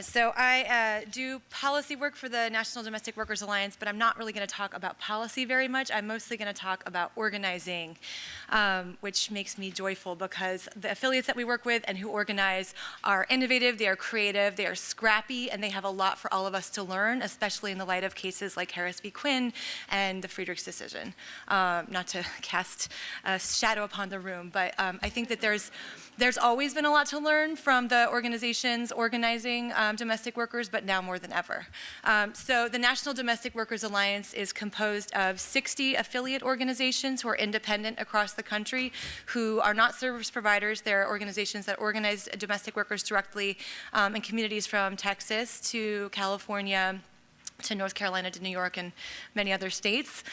So I do policy work for the National Domestic Workers Alliance, but I'm not really going to talk about policy very much. I'm mostly going to talk about organizing, which makes me joyful because the affiliates that we work with and who organize are innovative, they are creative, they are scrappy, and they have a lot for all of us to learn, especially in the light of cases like Harris v. Quinn and the Friedrichs decision. Not to cast a shadow upon the room, but I think that there's always been a lot to learn from the organizations organizing domestic workers, but now more than ever. So the National Domestic Workers Alliance is composed of 60 affiliate organizations who are independent across the country, who are not service providers. They're organizations that organize domestic workers directly in communities from Texas to California, to North Carolina, to New York, and many other states.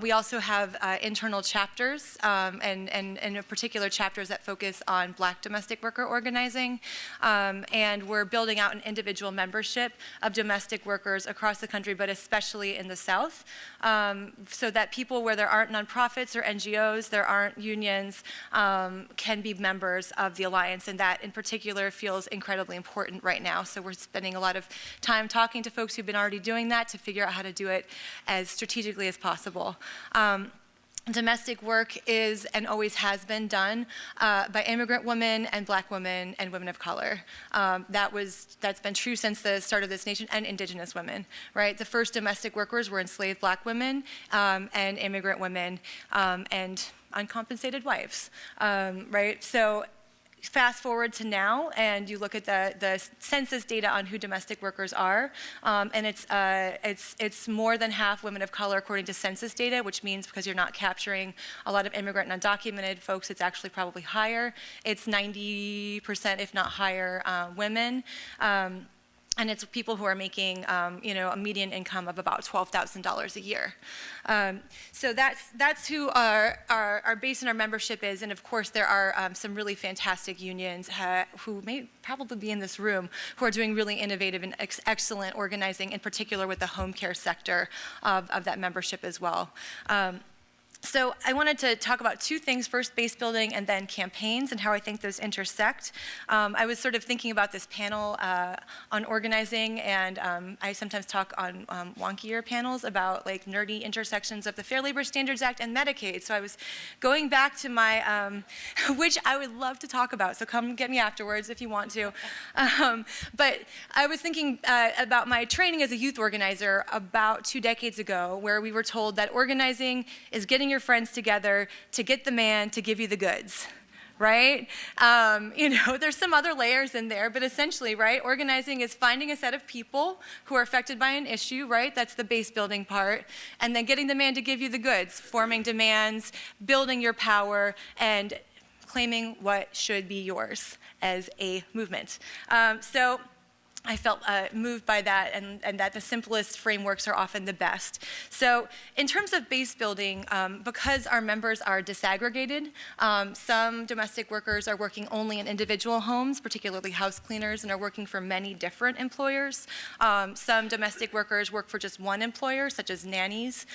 We also have internal chapters, and in particular chapters that focus on Black domestic worker organizing. And we're building out an individual membership of domestic workers across the country, but especially in the South, so that people where there aren't nonprofits or NGOs, there aren't unions, can be members of the Alliance. And that in particular feels incredibly important right now. So we're spending a lot of time talking to folks who've been already doing that to figure out how to do it as strategically as possible. Domestic work is and always has been done by immigrant women and Black women and women of color. That's been true since the start of this nation, and indigenous women, right? The first domestic workers were enslaved Black women and immigrant women and uncompensated wives, right? So fast forward to now, and you look at the census data on who domestic workers are, and it's more than half women of color according to census data, which means because you're not capturing a lot of immigrant and undocumented folks, it's actually probably higher. It's 90%, if not higher, women. And it's people who are making, a median income of about $12,000 a year. So that's who our base and our membership is. And of course, there are some really fantastic unions who may probably be in this room who are doing really innovative and excellent organizing, in particular with the home care sector of that membership as well. So I wanted to talk about two things, first base building and then campaigns and how I think those intersect. I was sort of thinking about this panel on organizing, and I sometimes talk on wonkier panels about like nerdy intersections of the Fair Labor Standards Act and Medicaid. So I was going back to my, which I would love to talk about, so come get me afterwards if you want to. But I was thinking about my training as a youth organizer about 2 decades ago, where we were told that organizing is getting your friends together to get the man to give you the goods, right? There's some other layers in there, but essentially, right, organizing is finding a set of people who are affected by an issue, right? That's the base building part. And then getting the man to give you the goods, forming demands, building your power, and claiming what should be yours as a movement. So I felt moved by that, and that the simplest frameworks are often the best. So in terms of base building, because our members are disaggregated, some domestic workers are working only in individual homes, particularly house cleaners, and are working for many different employers. Some domestic workers work for just one employer, such as nannies.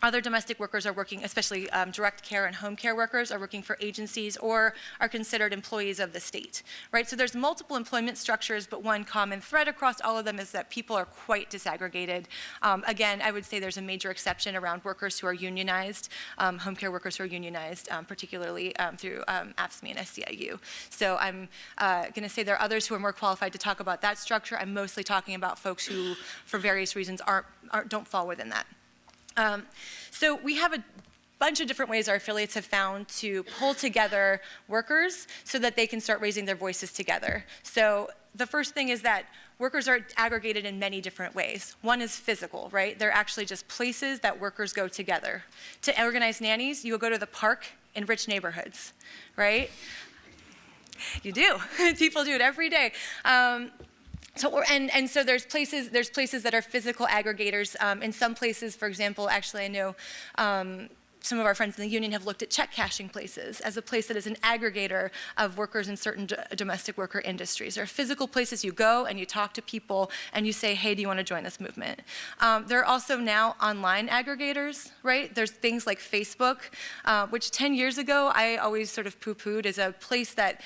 Other domestic workers are working, especially direct care and home care workers, are working for agencies or are considered employees of the state, right? So there's multiple employment structures, but one common thread across all of them is that people are quite disaggregated. Again, I would say there's a major exception around workers who are unionized, home care workers who are unionized, particularly through AFSCME and SCIU. So I'm going to say there are others who are more qualified to talk about that structure. I'm mostly talking about folks who, for various reasons, don't fall within that. So we have a bunch of different ways our affiliates have found to pull together workers so that they can start raising their voices together. So the first thing is that workers are aggregated in many different ways. One is physical, right? They're actually just places that workers go together. To organize nannies, you will go to the park in rich neighborhoods, right? You do. People do it every day. So there's places that are physical aggregators. In some places, for example, actually I know some of our friends in the union have looked at check cashing places as a place that is an aggregator of workers in certain domestic worker industries. There are physical places you go and you talk to people and you say, hey, do you want to join this movement? There are also now online aggregators, right? There's things like Facebook, which 10 years ago I always sort of poo-pooed as a place that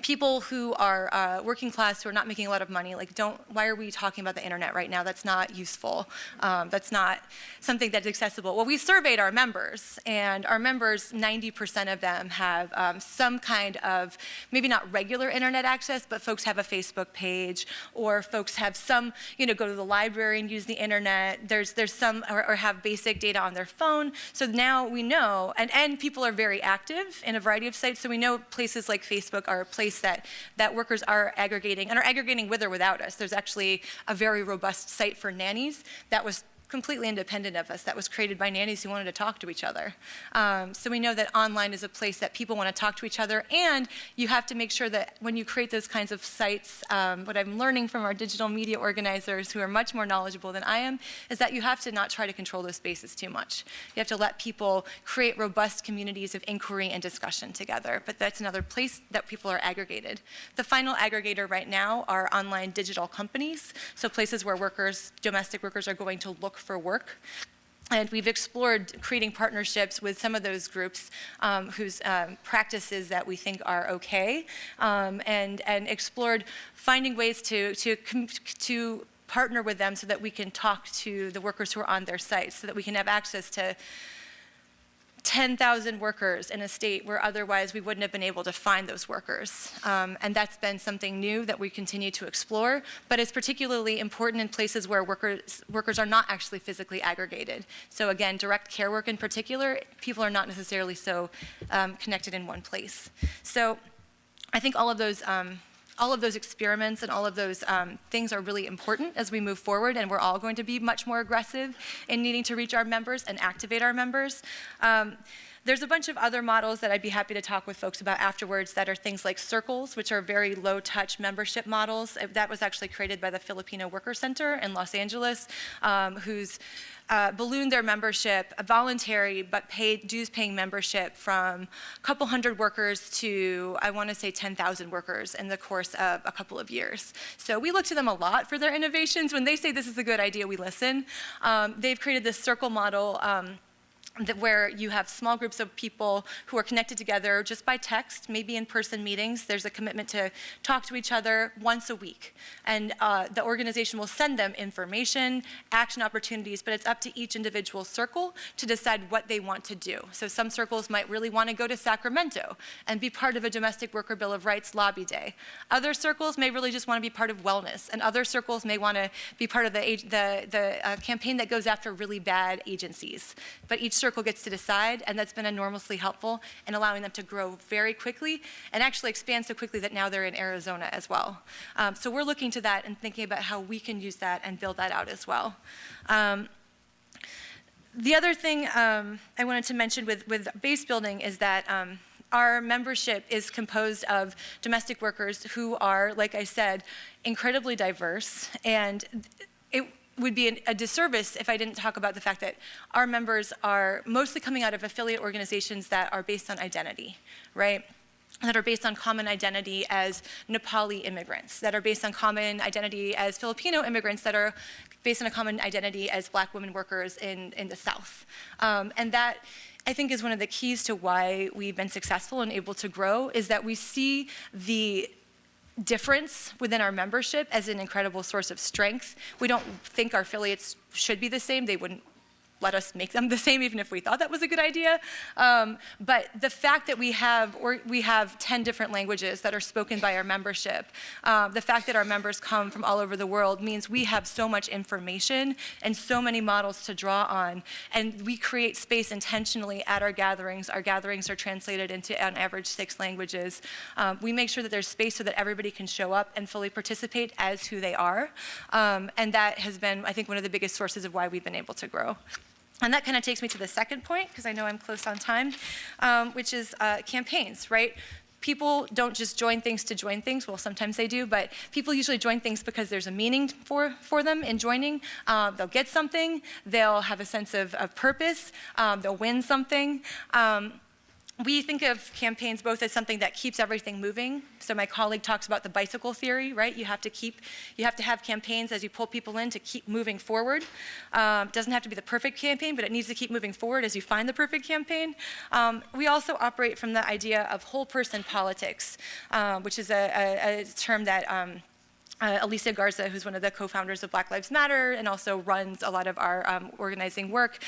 people who are working class, who are not making a lot of money, like, why are we talking about the internet right now? That's not useful. That's not something that's accessible. Well, we surveyed our members, and our members, 90% of them have some kind of, maybe not regular internet access, but folks have a Facebook page, or folks have some, go to the library and use the internet. There's some, or have basic data on their phone. So now we know, and people are very active in a variety of sites, so we know places like Facebook are a place that workers are aggregating, and are aggregating with or without us. There's actually a very robust site for nannies that was completely independent of us, that was created by nannies who wanted to talk to each other. So we know that online is a place that people want to talk to each other, and you have to make sure that when you create those kinds of sites, what I'm learning from our digital media organizers, who are much more knowledgeable than I am, is that you have to not try to control those spaces too much. You have to let people create robust communities of inquiry and discussion together, but that's another place that people are aggregated. The final aggregator right now are online digital companies, so places where workers, domestic workers, are going to look for work. And we've explored creating partnerships with some of those groups whose practices that we think are okay, and explored finding ways to partner with them so that we can talk to the workers who are on their sites, so that we can have access to 10,000 workers in a state where otherwise we wouldn't have been able to find those workers. And that's been something new that we continue to explore, but it's particularly important in places where workers are not actually physically aggregated. So again, direct care work in particular, people are not necessarily so connected in one place. So I think all of those experiments and all of those things are really important as we move forward, and we're all going to be much more aggressive in needing to reach our members and activate our members. There's a bunch of other models that I'd be happy to talk with folks about afterwards that are things like circles, which are very low-touch membership models. That was actually created by the Filipino Worker Center in Los Angeles, who's ballooned their membership, a voluntary but dues-paying membership, from a couple hundred workers to, I want to say, 10,000 workers in the course of a couple of years. So we look to them a lot for their innovations. When they say this is a good idea, we listen. They've created this circle model where you have small groups of people who are connected together just by text, maybe in-person meetings. There's a commitment to talk to each other once a week. And the organization will send them information, action opportunities, but it's up to each individual circle to decide what they want to do. So some circles might really want to go to Sacramento and be part of a Domestic Worker Bill of Rights lobby day. Other circles may really just want to be part of wellness, and other circles may want to be part of the campaign that goes after really bad agencies. But each circle gets to decide, and that's been enormously helpful in allowing them to grow very quickly and actually expand so quickly that now they're in Arizona as well. So we're looking to that and thinking about how we can use that and build that out as well. The other thing I wanted to mention with base building is that our membership is composed of domestic workers who are, like I said, incredibly diverse, and it would be a disservice if I didn't talk about the fact that our members are mostly coming out of affiliate organizations that are based on identity, right? That are based on common identity as Nepali immigrants, that are based on common identity as Filipino immigrants, that are based on a common identity as Black women workers in the South. And that, I think, is one of the keys to why we've been successful and able to grow, is that we see the difference within our membership as an incredible source of strength. We don't think our affiliates should be the same. They wouldn't let us make them the same, even if we thought that was a good idea. But the fact that we have 10 different languages that are spoken by our membership, the fact that our members come from all over the world means we have so much information and so many models to draw on. And we create space intentionally at our gatherings. Our gatherings are translated into, on average, 6 languages. We make sure that there's space so that everybody can show up and fully participate as who they are. And that has been, I think, one of the biggest sources of why we've been able to grow. And that kind of takes me to the second point, because I know I'm close on time, which is campaigns, right? People don't just join things to join things. Well, sometimes they do, but people usually join things because there's a meaning for them in joining. They'll get something. They'll have a sense of purpose. They'll win something. We think of campaigns both as something that keeps everything moving. So my colleague talks about the bicycle theory, right? You have to have campaigns as you pull people in to keep moving forward. It doesn't have to be the perfect campaign, but it needs to keep moving forward as you find the perfect campaign. We also operate from the idea of whole person politics, which is a term that Alicia Garza, who's one of the co-founders of Black Lives Matter and also runs a lot of our organizing work,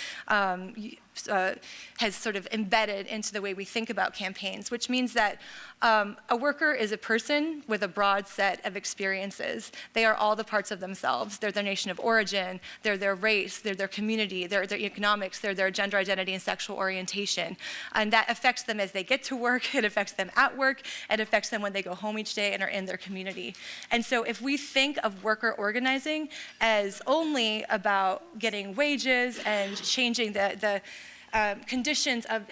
has sort of embedded into the way we think about campaigns, which means that a worker is a person with a broad set of experiences. They are all the parts of themselves. They're their nation of origin, they're their race, they're their community, they're their economics, they're their gender identity and sexual orientation. And that affects them as they get to work, it affects them at work, it affects them when they go home each day and are in their community. And so if we think of worker organizing as only about getting wages and changing the conditions of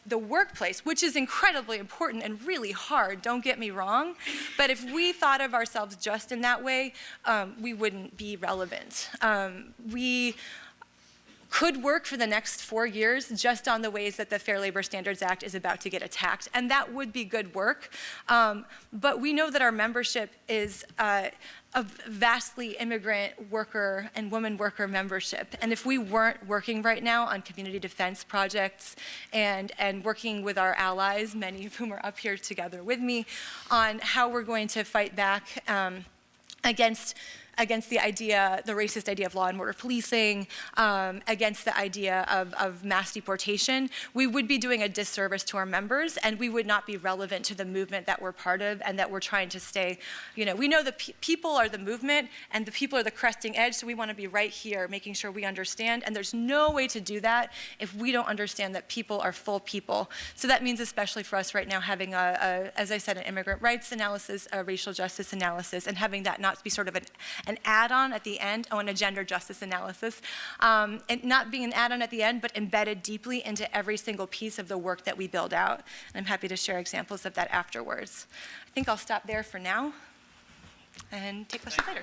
the workplace, which is incredibly important and really hard, don't get me wrong, but if we thought of ourselves just in that way, we wouldn't be relevant. We could work for the next 4 years just on the ways that the Fair Labor Standards Act is about to get attacked, and that would be good work. But we know that our membership is a vastly immigrant worker and woman worker membership. And if we weren't working right now on community defense projects and working with our allies, many of whom are up here together with me, on how we're going to fight back against the racist idea of law and order policing, against the idea of mass deportation, we would be doing a disservice to our members, and we would not be relevant to the movement that we're part of and that we're trying to stay. We know the people are the movement and the people are the cresting edge, so we want to be right here making sure we understand, and there's no way to do that if we don't understand that people are full people. So that means especially for us right now having as I said, an immigrant rights analysis, a racial justice analysis, and having that not be sort of an add-on at the end on a gender justice analysis, and not being an add-on at the end, but embedded deeply into every single piece of the work that we build out. And I'm happy to share examples of that afterwards. I think I'll stop there for now and take questions later.